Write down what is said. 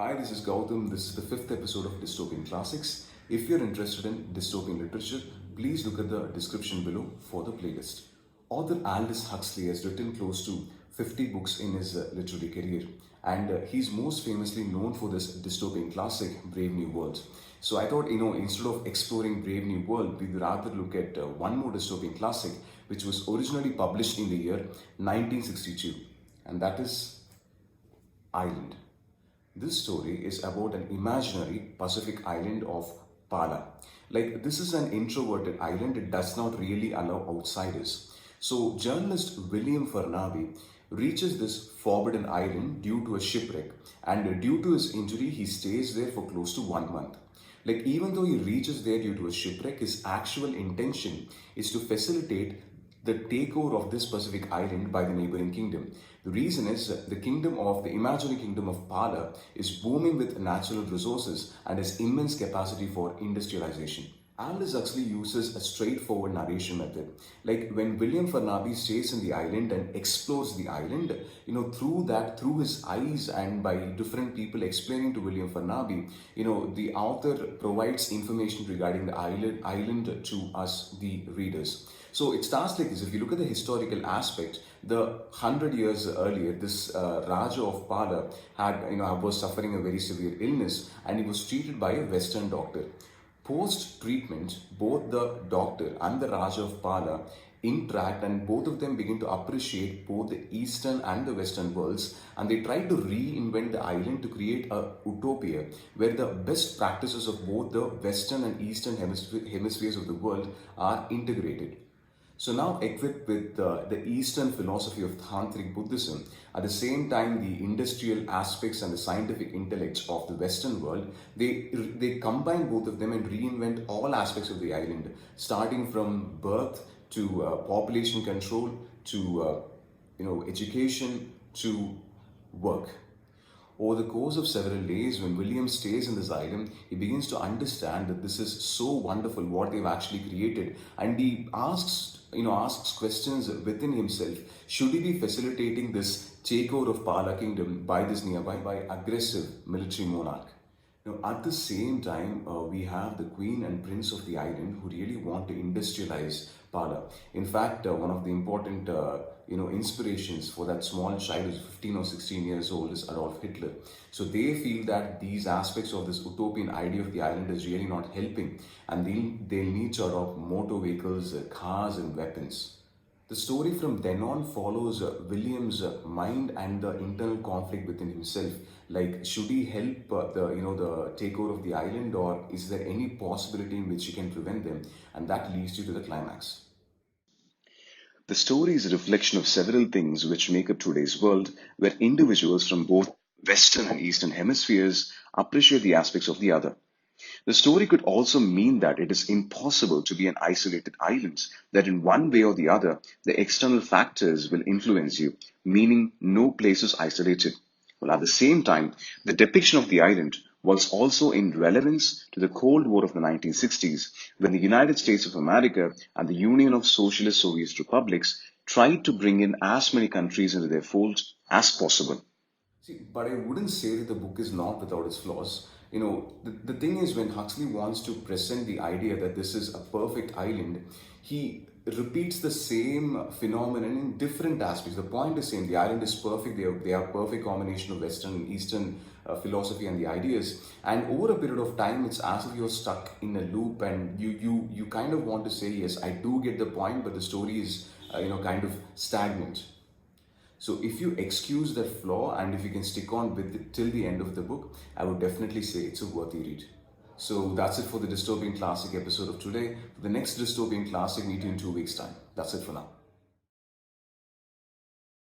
Hi, this is Gautam. This is the fifth episode of Dystopian Classics. If you're interested in dystopian literature, please look at the description below for the playlist. Author Aldous Huxley has written close to 50 books in his literary career, and he's most famously known for this dystopian classic, Brave New World. So I thought, instead of exploring Brave New World, we'd rather look at one more dystopian classic, which was originally published in the year 1962, and that is Island. This story is about an imaginary Pacific island of Pala. Like, this is an introverted island, it does not really allow outsiders. So, journalist William Farnaby reaches this forbidden island due to a shipwreck, and due to his injury, he stays there for close to 1 month. Like, even though he reaches there due to a shipwreck, his actual intention is to facilitate the takeover of this Pacific island by the neighboring kingdom. The reason is the imaginary kingdom of Pala is booming with natural resources and has immense capacity for industrialization. Aldous Huxley uses a straightforward narration method. Like when William Farnaby stays in the island and explores the island, through his eyes and by different people explaining to William Farnaby, the author provides information regarding the island to us, the readers. So it starts like this. If you look at the historical aspect, the 100 years earlier, this Raja of Pala was suffering a very severe illness, and he was treated by a Western doctor. Post-treatment, both the doctor and the Raja of Pala interact, and both of them begin to appreciate both the Eastern and the Western worlds, and they try to reinvent the island to create a utopia where the best practices of both the Western and Eastern hemispheres of the world are integrated. So now, equipped with the Eastern philosophy of Tantric Buddhism, at the same time the industrial aspects and the scientific intellects of the Western world, they combine both of them and reinvent all aspects of the island, starting from birth to population control to education to work. Over the course of several days, when William stays in this island, he begins to understand that this is so wonderful what they've actually created, and he asks questions within himself. Should he be facilitating this takeover of Pala kingdom by this by aggressive military monarch? Now, at the same time, we have the queen and prince of the island who really want to industrialize Pala. In fact, one of the important inspirations for that small child who's 15 or 16 years old is Adolf Hitler. So they feel that these aspects of this utopian idea of the island is really not helping, and they'll need to adopt motor vehicles, cars and weapons. The story from then on follows William's mind and the internal conflict within himself. Like, should he help the takeover of the island, or is there any possibility in which he can prevent them? And that leads you to the climax. The story is a reflection of several things which make up today's world, where individuals from both Western and Eastern hemispheres appreciate the aspects of the other. The story could also mean that it is impossible to be an isolated island, that in one way or the other, the external factors will influence you, meaning no place is isolated. Well, at the same time, the depiction of the island was also in relevance to the Cold War of the 1960s, when the United States of America and the Union of Socialist Soviet Republics tried to bring in as many countries into their fold as possible. See, but I wouldn't say that the book is not without its flaws. The thing is, when Huxley wants to present the idea that this is a perfect island, he repeats the same phenomenon in different aspects. The point is same. The island is perfect. They are perfect combination of Western and Eastern philosophy and the ideas. And over a period of time, it's as if you're stuck in a loop, and you kind of want to say, yes, I do get the point, but the story is kind of stagnant. So if you excuse that flaw, and if you can stick on with it till the end of the book, I would definitely say it's a worthy read. So that's it for the Dystopian Classic episode of today. For the next Dystopian Classic, meet you in 2 weeks' time. That's it for now.